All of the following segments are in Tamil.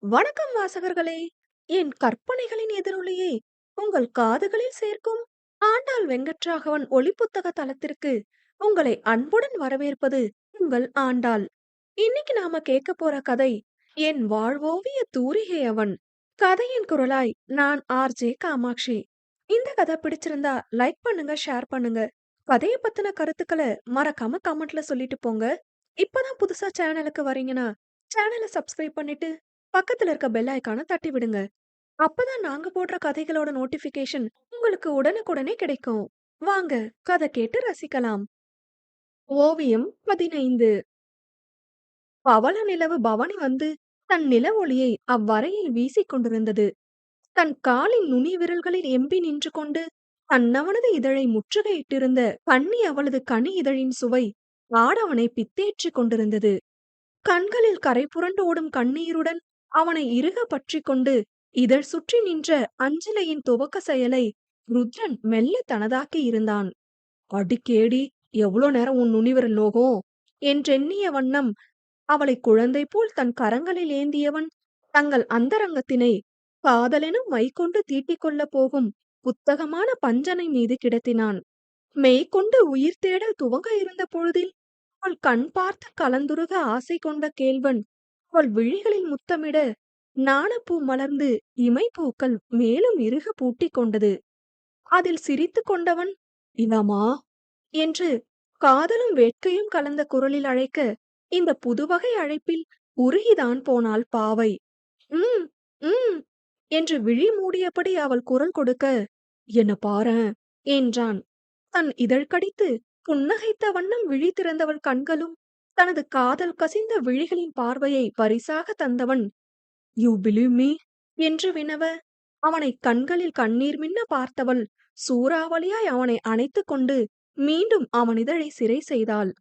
வணக்கம் வாசகர்களே! என் கற்பனைகளின் எதிரொலியை உங்கள் காதுகளில் சேர்க்கும் ஆண்டாள் வெங்கட்ராகவன் ஒலிப்புத்தக தளத்திற்கு உங்களை அன்புடன் வரவேற்பது உங்கள் ஆண்டாள். இன்னைக்கு நாம கேட்க போற கதை என் வாழ்வோவிய தூரிகை அவன். கதையின் குரலாய் நான் ஆர்ஜே காமாட்சி. இந்த கதை பிடிச்சிருந்தா லைக் பண்ணுங்க, ஷேர் பண்ணுங்க. கதையை பத்தின கருத்துக்களை மறக்காம கமெண்ட்ல சொல்லிட்டு போங்க. இப்பதான் புதுசா சேனலுக்கு வரீங்கன்னா சேனலை சப்ஸ்கிரைப் பண்ணிட்டு பக்கத்துல இருக்க பெல் ஐகானை தட்டி விடுங்க. அப்பதான் நாங்க போடுற கதைகளோட நோட்டிபிகேஷன் உங்களுக்கு உடனுக்குடனே கிடைக்கும். வாங்க கதை கேட்டு ரசிக்கலாம். ஓவியம் 15. பவள நிலவு பவனி வந்து தன் நில ஒளியை அவ்வறையில் வீசிக் கொண்டிருந்தது. தன் காலின் நுனி விரல்களில் எம்பி நின்று கொண்டு தன்னவனது இதழை முற்றுகையிட்டிருந்த கண்ணி அவளது கனி இதழின் சுவை ஆடவனை பித்தேற்றிக் கொண்டிருந்தது. கண்களில் கரை புரண்டு ஓடும் கண்ணீருடன் அவனை இறுக பற்றிக் கொண்டு இதழ் சுற்றி நின்ற அஞ்சலையின் துவக்க செயலை ருத்ரன் மெல்ல தனதாக்கி இருந்தான். அடிக்கேடி, எவ்வளோ நேரம் உன் நுனிவிரல் நோகும் என்றெண்ணிய வண்ணம் அவளை குழந்தை போல் தன் கரங்களில் ஏந்தியவன் தங்கள் அந்தரங்கத்தினை காதலெனும் மைக்கொண்டு தீட்டிக் கொள்ளப் போகும் புத்தகமான பஞ்சனை மீது கிடத்தினான். மெய்கொண்டு உயிர் தேடல் துவங்க இருந்த பொழுதில் அவள் கண் பார்த்து கலந்துருக ஆசை கொண்ட கேள்வன் அவள் விழிகளில் முத்தமிட நாணப்பூ மலர்ந்து இமைப்பூக்கள் மேலும் இறுக பூட்டிக் கொண்டது. அதில் சிரித்து கொண்டவன், இவமா என்று காதலும் வேட்கையும் கலந்த குரலில் அழைக்க, இந்த புதுவகை அழைப்பில் உருகிதான் போனாள் பாவை. ம் ம் என்று விழி மூடியபடி அவள் குரல் கொடுக்க, என்ன பாரேன் என்றான். தன் இதழ் கடித்து புன்னகைத்த வண்ணம் விழி திறந்தவள் கண்களும் தனது காதல் கசிந்த விழிகளின் பார்வையை பரிசாக தந்தவன், யூ பிலீவ் மீ என்று வினவ, அவனை கண்களில் கண்ணீர் மின்ன பார்த்தவள் சூறாவளியாய் அவனை அணைத்துக் கொண்டு மீண்டும் அவன் இதழை சிறை செய்தாள்.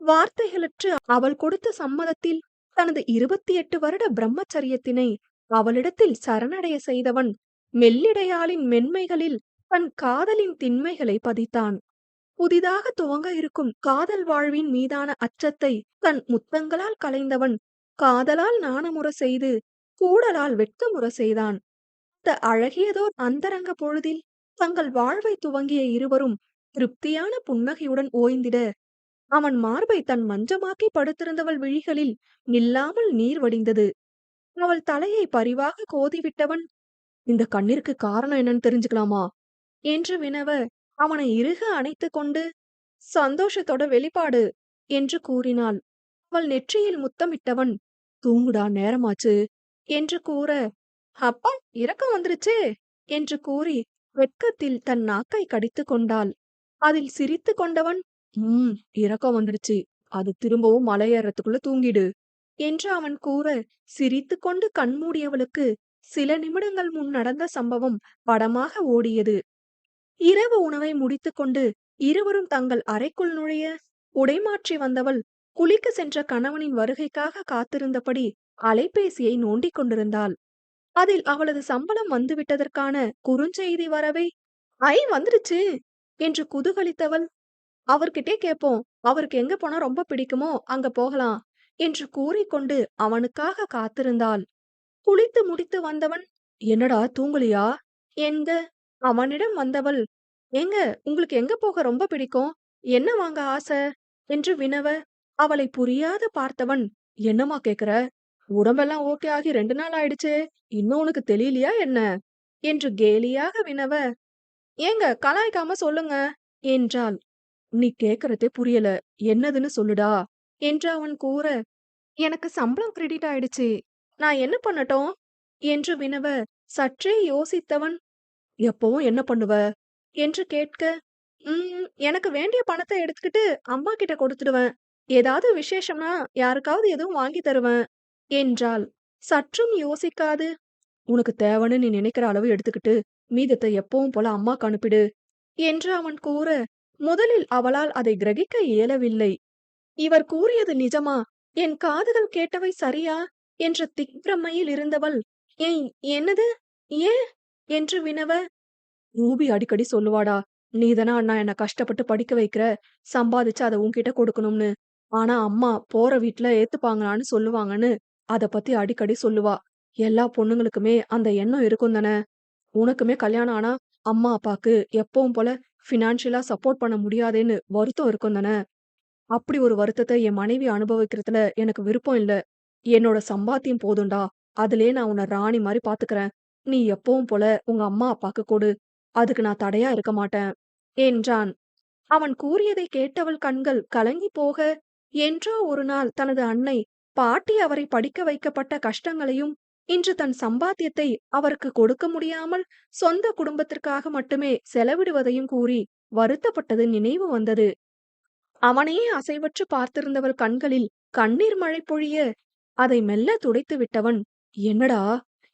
வார்த்தைகளற்று அவள் கொடுத்த சம்மதத்தில் தனது 28 வருட பிரம்மச்சரியத்தினை அவளிடத்தில் சரணடைய செய்தவன் மெல்லிடையாளின் மென்மைகளில் தன் காதலின் திண்மைகளை பதித்தான். புதிதாக துவங்க இருக்கும் காதல் வாழ்வின் மீதான அச்சத்தை தன் முத்தங்களால் களைந்தவன் காதலால் நாணமுற செய்து கூடலால் வெட்கமுற செய்தான். இந்த அழகியதோர் அந்தரங்க பொழுதில் தங்கள் வாழ்வை துவங்கிய இருவரும் திருப்தியான புன்னகையுடன் ஓய்ந்திட, அவன் மார்பை தன் மஞ்சமாக்கி படுத்திருந்தவள் விழிகளில் நில்லாமல் நீர் வடிந்தது. அவள் தலையை பரிவாக கோதிவிட்டவன், இந்த கண்ணீருக்கு காரணம் என்னன்னு தெரிஞ்சுக்கலாமா என்று வினவ, அவனை இறுக அணைத்துக் கொண்டு, சந்தோஷத்தோட வெளிப்பாடு என்று கூறினாள். அவள் நெற்றியில் முத்தமிட்டவன், தூங்குடா நேரமாச்சு என்று கூற, அப்பா இரக்கம் வந்துருச்சே என்று கூறி வெட்கத்தில் தன் நாக்கை கடித்து கொண்டாள். அதில் சிரித்து கொண்டவன், இரக்கம் வந்துருச்சு, அது திரும்பவும் மலையேறத்துக்குள்ள தூங்கிடு என்று அவன் கூற, சிரித்து கொண்டு கண்மூடியவளுக்கு சில நிமிடங்கள் முன் நடந்த சம்பவம் படமாக ஓடியது. இரவு உணவை முடித்துக்கொண்டு இருவரும் தங்கள் அறைக்குள் நுழைய, உடைமாற்றி வந்தவள் குளிக்க சென்ற கணவனின் வருகைக்காக காத்திருந்தபடி அலைபேசியை நோண்டிக் கொண்டிருந்தாள். அதில் அவளது சம்பளம் வந்துவிட்டதற்கான குறுஞ்செய்தி வரவே, ஐ வந்துடுச்சு என்று குதூகலித்தவள், அவர்கிட்டே கேட்போம், அவருக்கு எங்க போனா ரொம்ப பிடிக்குமோ அங்க போகலாம் என்று கூறிக்கொண்டு அவனுக்காக காத்திருந்தாள். குளித்து முடித்து வந்தவன், என்னடா தூங்கலியா என்க அவனிடம் வந்தவள், ஏங்க உங்களுக்கு எங்க போக ரொம்ப பிடிக்கும், என்ன வாங்க ஆசை என்று வினவ, அவளை புரியாது பார்த்தவன், என்னம்மா கேக்குற, உடம்பெல்லாம் ஓகே ஆகி 2 நாள் ஆயிடுச்சே, இன்னும் உனக்கு தெரியலையா என்ன என்று கேலியாக வினவ, ஏங்க கலாய்க்காம சொல்லுங்க என்றாள். நீ கேக்குறதே புரியல, என்னதுன்னு சொல்லுடா என்று அவன் கூற, எனக்கு சம்பளம் கிரெடிட் ஆயிடுச்சு, நான் என்ன பண்ணட்டும் என்று வினவ, சற்றே யோசித்தவன், எப்பவும் என்ன பண்ணுவ என்று கேட்க, எனக்கு வேண்டிய பணத்தை எடுத்துக்கிட்டு அம்மா கிட்ட கொடுத்துடுவேன், ஏதாவது விசேஷம்னா யாருக்காவது எதுவும் வாங்கி தருவேன் என்றாள். சற்றும் யோசிக்காது, உனக்கு தேவைன்னு நீ நினைக்கிற அளவு எடுத்துக்கிட்டு மீதத்தை எப்பவும் போல அம்மாக்கு அனுப்பிடு என்று அவன் கூற, முதலில் அவளால் அதை கிரகிக்க இயலவில்லை. இவர் கூறியது நிஜமா, என் காதுகள் கேட்டவை சரியா என்ற திக்பிரமையில் இருந்தவள், ஏய் என்னது, ஏன் என்று வினவ, ரூபி அடிக்கடி சொல்லுவாடா, நீதானா அண்ணா என்ன கஷ்டப்பட்டு படிக்க வைக்கிற, சம்பாதிச்சு அதை உன்கிட்ட கொடுக்கணும்னு, ஆனா அம்மா போற வீட்டுல ஏத்துப்பாங்களான்னு சொல்லுவாங்கன்னு அத பத்தி அடிக்கடி சொல்லுவா. எல்லா பொண்ணுங்களுக்குமே அந்த எண்ணம் இருக்கும் தானே! உனக்குமே கல்யாணம் ஆனா, அம்மா, அப்பாக்கு எப்பவும் போல ஃபினான்ஷியலா சப்போர்ட் பண்ண முடியாதேன்னு வருத்தம் இருக்கும் தானே! அப்படி ஒரு வருத்தத்த என் மனைவி அனுபவிக்கிறதுல எனக்கு விருப்பம் இல்ல. என்னோட சம்பாத்தியம் போதும்டா. அதிலயே நான் உன்ன ராணி மாரி பாத்துக்கிறேன். நீ எப்பவும் போல உங்க அம்மா, அப்பாக்கு கொடு. அதுக்கு நான் தடையா இருக்க மாட்டேன்." என்றான். அவன் கூறியதைக் கேட்டவள் கண்கள் கலங்கிப் போக, என்றோ ஒரு நாள் தனது அன்னை, பாட்டி அவரை படிக்க வைக்கப்பட்ட கஷ்டங்களையும், இன்று தன் சம்பாத்தியத்தை அவருக்கு கொடுக்க முடியாமல் சொந்த குடும்பத்திற்காக மட்டுமே செலவிடுவதையும் கூறி வருத்தப்பட்டது நினைவு வந்தது. அவனையே அசைவற்று பார்த்திருந்தவள் கண்களில் கண்ணீர் மழை பொழிய, அதை மெல்ல துடைத்து விட்டவன், "என்னடா?"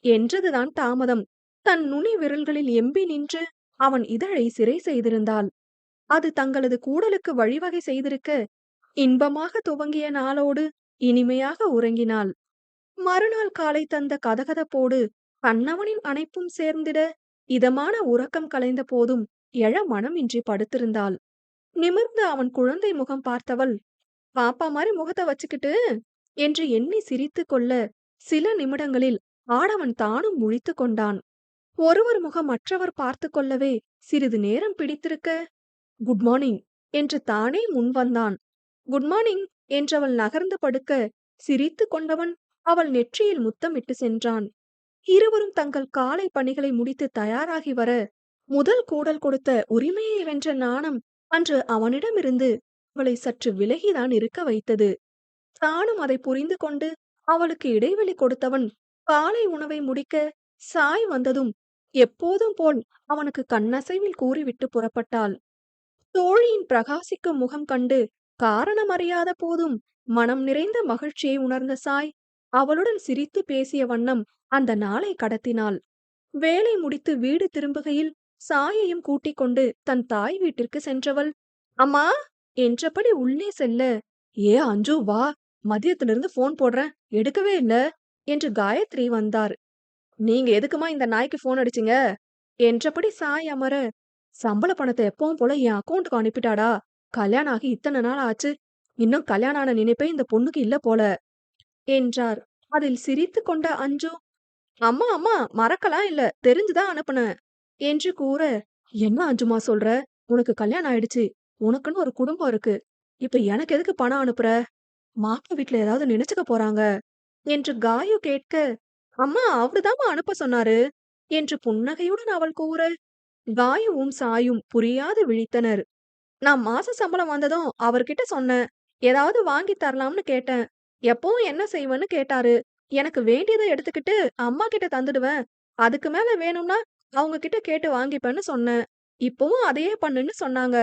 என்றதுதான் தாமதம். தன் நுனி விரல்களில் எம்பி நின்று அவன் இதழை சிறை செய்திருந்தாள். அது தங்களது கூடலுக்கு வழிவகை செய்திருக்க, இன்பமாக துவங்கிய நாளோடு இனிமையாக உறங்கினாள். மறுநாள் காலை தந்த கதகதப்போடு கண்ணவனின் அணைப்பும் சேர்ந்திட, இதமான உறக்கம் கலைந்த போதும் எழ மனமின்றி படுத்திருந்தாள். நிமிர்ந்து அவன் குழந்தை முகம் பார்த்தவள், "பாப்பா மாரி முகத்த வச்சுக்கிட்டு" என்று எண்ணி சிரித்துக் கொள்ள, சில நிமிடங்களில் ஆடவன் தானும் முழித்துக் கொண்டான். ஒருவர் முகம் மற்றவர் பார்த்துக் கொள்ளவே சிறிது நேரம் பிடித்திருக்க, "குட் மார்னிங்" என்று தானே முன் வந்தான். "குட் மார்னிங்" என்றவள் நகர்ந்து படுக்க, சிரித்துக் கொண்டவன் அவள் நெற்றியில் முத்தமிட்டு சென்றான். இருவரும் தங்கள் காலை பணிகளை முடித்து தயாராகி வர, முதல் கூடல் கொடுத்த உரிமையை வென்ற நாணம் அன்று அவனிடமிருந்து அவளை சற்று விலகிதான் இருக்க வைத்தது. தானும் அதை புரிந்து கொண்டு அவளுக்கு இடைவெளி கொடுத்தவன் காலை உணவை முடிக்க, சாய் வந்ததும் எப்போதும் போல் அவனுக்கு கண்ணசைவில் கூறிவிட்டு புறப்பட்டாள். தோழியின் பிரகாசிக்கும் முகம் கண்டு காரணம் அறியாத போதும் மனம் நிறைந்த மகிழ்ச்சியை உணர்ந்த சாய் அவளுடன் சிரித்து பேசிய வண்ணம் அந்த நாளை கடத்தினாள். வேலை முடித்து வீடு திரும்புகையில் சாயையும் கூட்டிக் கொண்டு தன் தாய் வீட்டிற்கு சென்றவள், "அம்மா" என்றபடி உள்ளே செல்ல, "ஏ அஞ்சு வா, மதியத்திலிருந்து ஃபோன் போடுறேன் எடுக்கவே இல்ல" என்று காயத்ரி வந்தார். "நீங்க எதுக்குமா இந்த நாய்க்கு ஃபோன் அடிச்சீங்க?" என்றபடி சாய் அமர, "சம்பள பணத்தை எப்பவும் போல என் அக்கவுண்ட்க்கு அனுப்பிட்டாடா. கல்யாணம் ஆகி இத்தனை நாள் ஆச்சு. இன்னும் கல்யாணம் ஆன நினைப்பே இந்த பொண்ணுக்கு இல்ல போல" என்றார். அதில் சிரித்துக் கொண்ட அஞ்சு, "அம்மா அம்மா மறக்கலாம் இல்ல, தெரிஞ்சுதான் அனுப்புனேன்" என்று கூற, "என்ன அஞ்சுமா சொல்ற? உனக்கு கல்யாணம் ஆயிடுச்சு. உனக்குன்னு ஒரு குடும்பம் இருக்கு. இப்ப எனக்கு எதுக்கு பணம் அனுப்புற? மாப்பிள்ளை வீட்ல ஏதாவது நினைச்சுக்க போறாங்க" என்று காயு கேட்க, "அம்மா அவருதாம்மா அனுப்ப சொன்னாரு" என்று புன்னகையுடன் அவள் கூற, காயுவும் சாயும் புரியாது விழித்தனர். "நான் மாச சம்பளம் வந்ததும் அவர்கிட்ட சொன்னேன். ஏதாவது வாங்கி தரலாம்னு கேட்டேன். எப்பவும் என்ன செய்வேன்னு கேட்டாரு. எனக்கு வேண்டியதை எடுத்துக்கிட்டு அம்மா கிட்ட தந்துடுவேன். அதுக்கு மேல வேணும்னா அவங்க கிட்ட கேட்டு வாங்கிப்பேன்னு சொன்னேன். இப்பவும் அதையே பண்ணுன்னு சொன்னாங்க.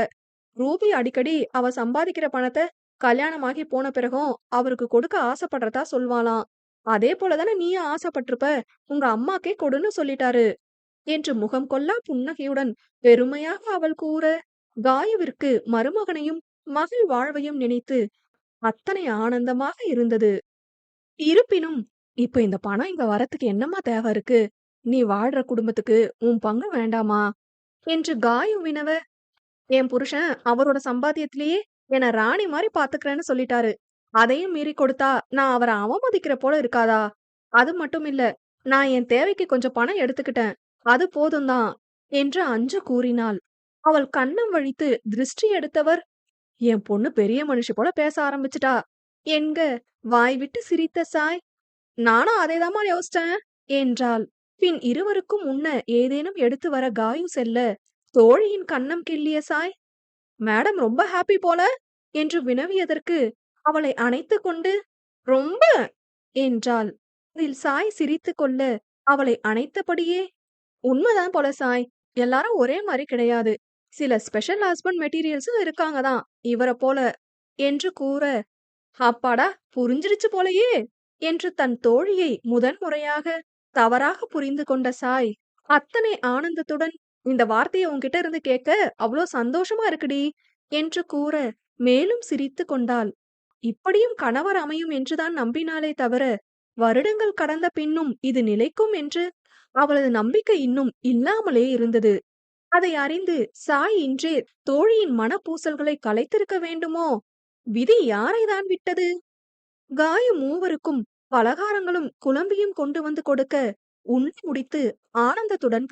ரூபி அடிக்கடி அவ சம்பாதிக்கிற பணத்த கல்யாணமாகி போன பிறகும் அவருக்கு கொடுக்க ஆசைப்படுறதா சொல்வாளாம். அதே போல தானே நீயும் ஆசைப்பட்டிருப்ப. உங்க அம்மாக்கே கொடுன்னு சொல்லிட்டாரு" என்று முகம் கொள்ளா புன்னகையுடன் பெருமையாக அவள் கூற, காயுவிற்கு மருமகனையும் மகள் வாழ்வையும் நினைத்து அத்தனை ஆனந்தமாக இருந்தது. இருப்பினும், "இப்ப இந்த பணம் இங்க வரத்துக்கு என்னம்மா தேவை இருக்கு? நீ வாழ்ற குடும்பத்துக்கு உன் பங்கு வேண்டாமா?" என்று காயு வினவ, "என் புருஷன் அவரோட சம்பாத்தியத்திலேயே என்ன ராணி மாரி பாத்துக்கிறேன்னு சொல்லிட்டாரு. அதையும் மீறி கொடுத்தா நான் அவரை அவமதிக்கிற போல இருக்காதா? அது மட்டும் இல்ல, நான் என் தேவைக்கு கொஞ்சம் பணம் எடுத்துக்கிட்டேன். அது போதும்தான்" என்று அஞ்சு கூறினாள். அவள் கன்னம் வழித்து திருஷ்டி எடுத்தவர், "என் பொண்ணு பெரிய மனுஷி போல பேச ஆரம்பிச்சுட்டா" என்க, வாய் விட்டு சிரித்த சாய், "நானும் அதேதாம்மா யோசிச்சேன்" என்றாள். பின் இருவருக்கும் உண்ண ஏதேனும் எடுத்து வர காயு செல்ல, தோழியின் கன்னம் கிள்ளிய சாய், "மேடம் ரொம்ப ஹாப்பி போல" என்று வினவியதற்கு அவளை அணைத்துக் கொண்டு, "ரொம்ப" என்றாள். அதில் சாய் சிரித்துக் கொள்ள, அவளை அணைத்தபடியே, "உண்மைதான் போல சாய். எல்லாரும் ஒரே மாரி கிடையாது. சில ஸ்பெஷல் ஹஸ்பண்ட் மெட்டீரியல்ஸும் இருக்காங்க தான் இவர போல" என்று கூற, "அப்பாடா புரிஞ்சிருச்சு போலயே" என்று தன் தோழியை முதன்முறையாக தவறாக புரிந்து கொண்ட சாய், அத்தனை ஆனந்தத்துடன், "இந்த வார்த்தைய உன்கிட்ட இருந்து கேட்க அவ்ளோ சந்தோஷமா இருக்குடி" என்று கூற, மேலும் சிரித்துக் கொண்டாள். இப்படியும் கணவர் அமையும் என்றுதான் நம்பினாளே தவிர, வருடங்கள் கடந்த பின்னும் இது நிலைக்கும் என்று அவளது நம்பிக்கை இன்னும் இல்லாமலே இருந்தது. அதை அறிந்து சாய் இன்றே தோழியின் மனப்பூசல்களை கலைத்திருக்க வேண்டுமோ? விதி யாரைதான் விட்டது? காயம் மூவருக்கும் பலகாரங்களும் குழம்பியும் கொண்டு வந்து கொடுக்க உண்டு முடித்து ஆனந்தத்துடன்